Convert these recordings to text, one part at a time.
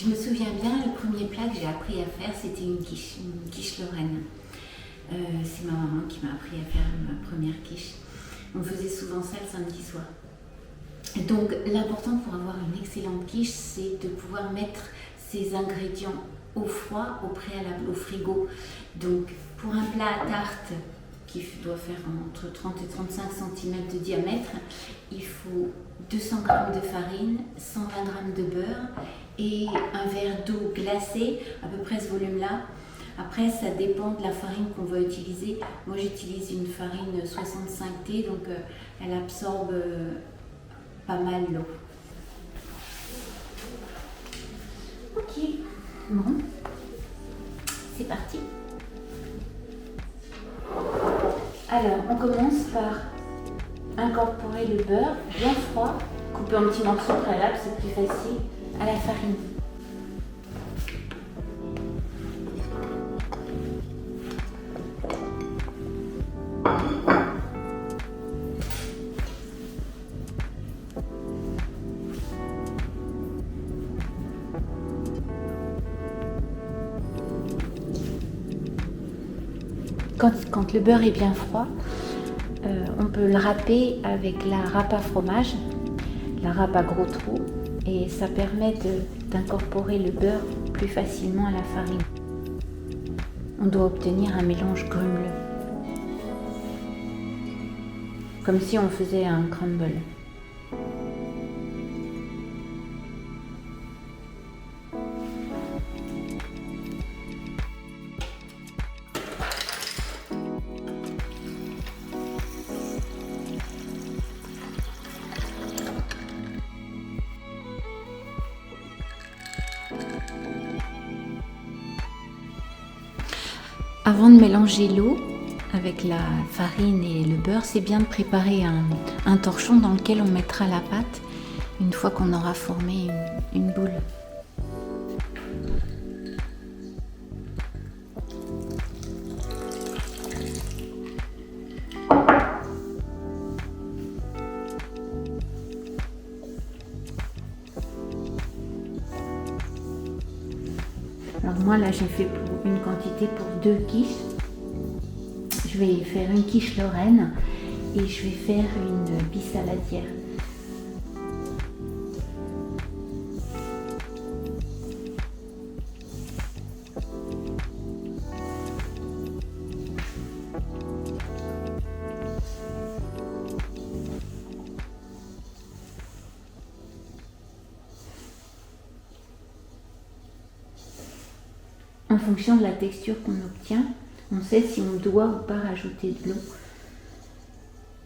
Je me souviens bien, le premier plat que j'ai appris à faire, c'était une quiche lorraine. C'est ma maman qui m'a appris à faire ma première quiche. On faisait souvent ça le samedi soir. Donc l'important pour avoir une excellente quiche, c'est de pouvoir mettre ses ingrédients au froid, au préalable, au frigo. Donc pour un plat à tarte qui doit faire entre 30 et 35 cm de diamètre, il faut 200 g de farine, 120 g de beurre et un verre d'eau glacée, à peu près ce volume-là. Après, ça dépend de la farine qu'on va utiliser. Moi, j'utilise une farine 65T, donc elle absorbe pas mal l'eau. Ok, bon, c'est parti. Alors, on commence par incorporer le beurre bien froid, coupé en petits morceaux préalables, c'est plus facile, à la farine. Quand le beurre est bien froid, on peut le râper avec la râpe à fromage, la râpe à gros trous, et ça permet d'incorporer le beurre plus facilement à la farine. On doit obtenir un mélange grumeleux, comme si on faisait un crumble. Avant de mélanger l'eau avec la farine et le beurre, c'est bien de préparer un torchon dans lequel on mettra la pâte une fois qu'on aura formé une boule. Alors moi là j'ai fait pour une quantité pour 2 quiches. Je vais faire une quiche lorraine et je vais faire une bissaladière. En fonction de la texture qu'on obtient, on sait si on doit ou pas rajouter de l'eau.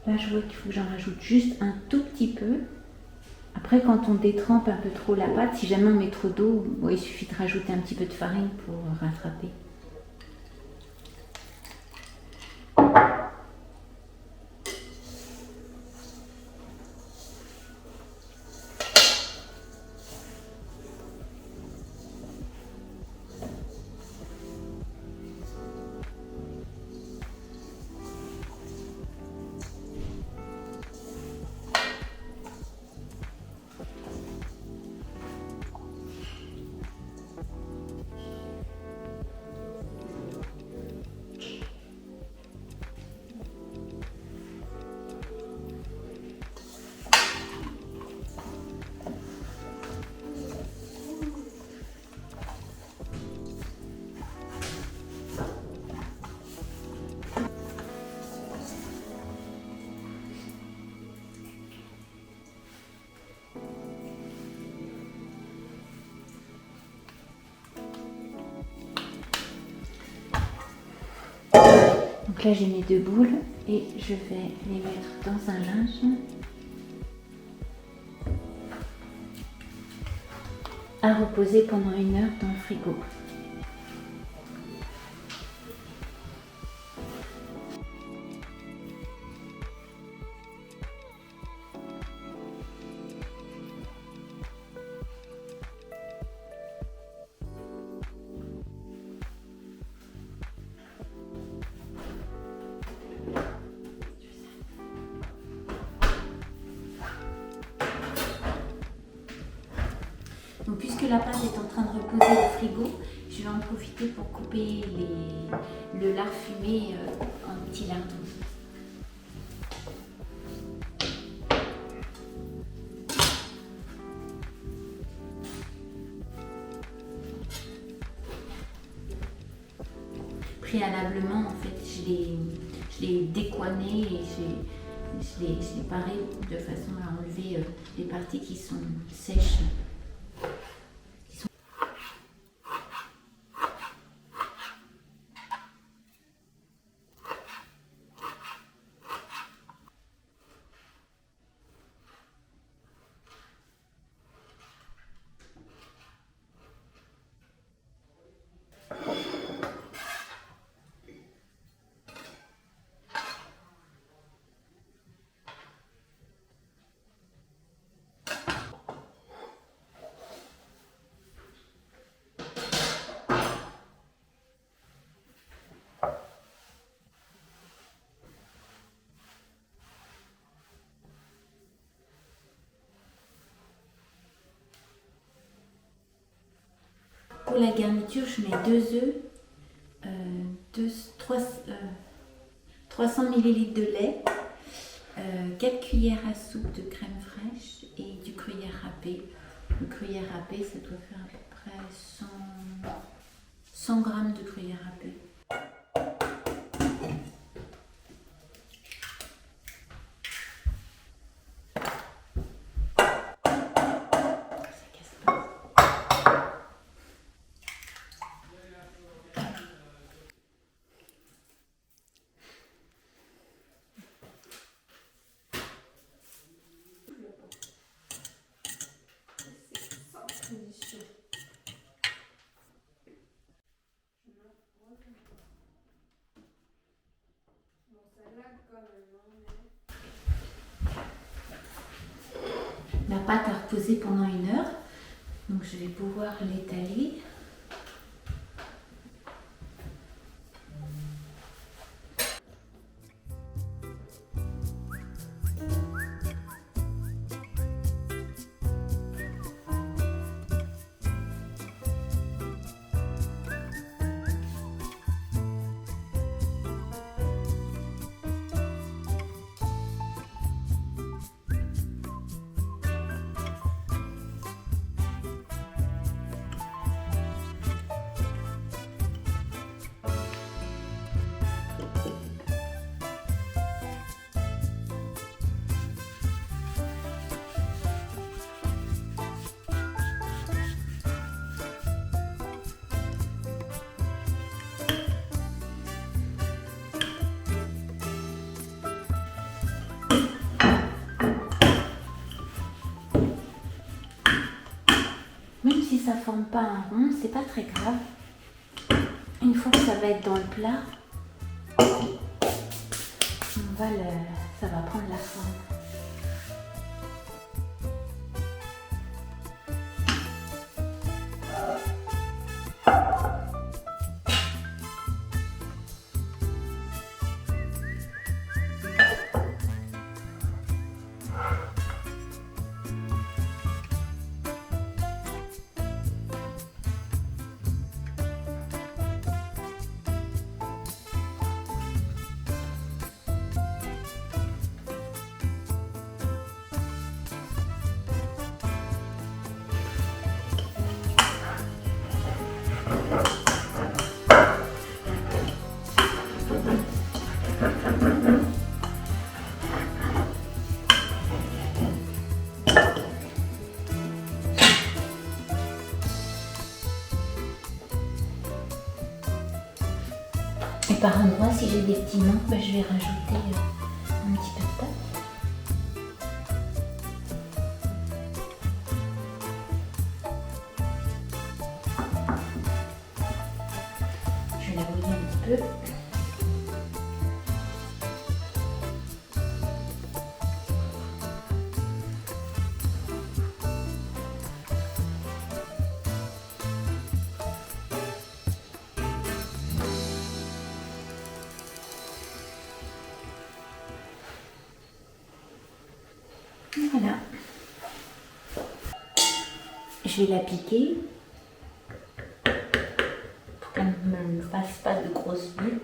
Là, je vois qu'il faut que j'en rajoute juste un tout petit peu. Après, quand on détrempe un peu trop la pâte, si jamais on met trop d'eau, bon, il suffit de rajouter un petit peu de farine pour rattraper. Donc là j'ai mes 2 boules et je vais les mettre dans un linge à reposer pendant 1 heure dans le frigo. Donc puisque que la pâte est en train de reposer au frigo, je vais en profiter pour couper le lard fumé en petits lardons. Préalablement, en fait, je l'ai décoiné et je l'ai paré de façon à enlever les parties qui sont sèches. Pour la garniture, je mets 2 œufs, 300 ml de lait, 4 cuillères à soupe de crème fraîche et du gruyère râpé. Le gruyère râpé, ça doit faire à peu près 100 g de gruyère râpé. La pâte a reposé pendant 1 heure, donc je vais pouvoir l'étaler. Même si ça ne forme pas un rond, c'est pas très grave. Une fois que ça va être dans le plat, ça va prendre la forme. Et par endroits, si j'ai des petits manques, je vais rajouter un petit peu de pâte. Je vais la mouiller un petit peu. Voilà. Je je vais la piquer pour qu'elle ne me fasse pas de grosses bulles.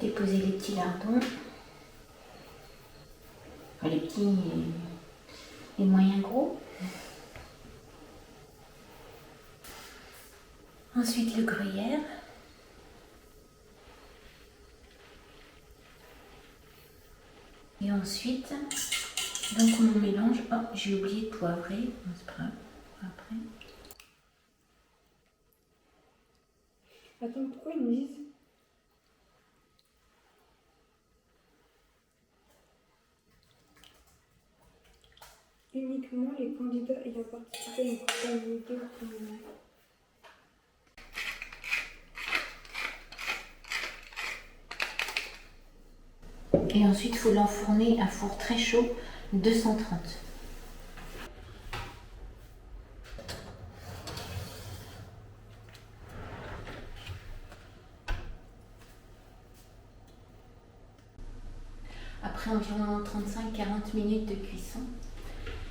Déposer les petits lardons, enfin, les petits et moyens gros. Ensuite le gruyère. Et ensuite, donc on mélange. Oh, j'ai oublié de poivrer. C'est pas grave. Après. Attends, pourquoi ils me disent uniquement les candidats ayant participé à une campagne vidéo communale? Et ensuite, il faut l'enfourner à four très chaud, 230. Après environ 35-40 minutes de cuisson,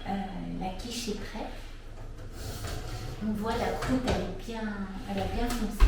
la quiche est prête. On voit la croûte, elle a bien foncé.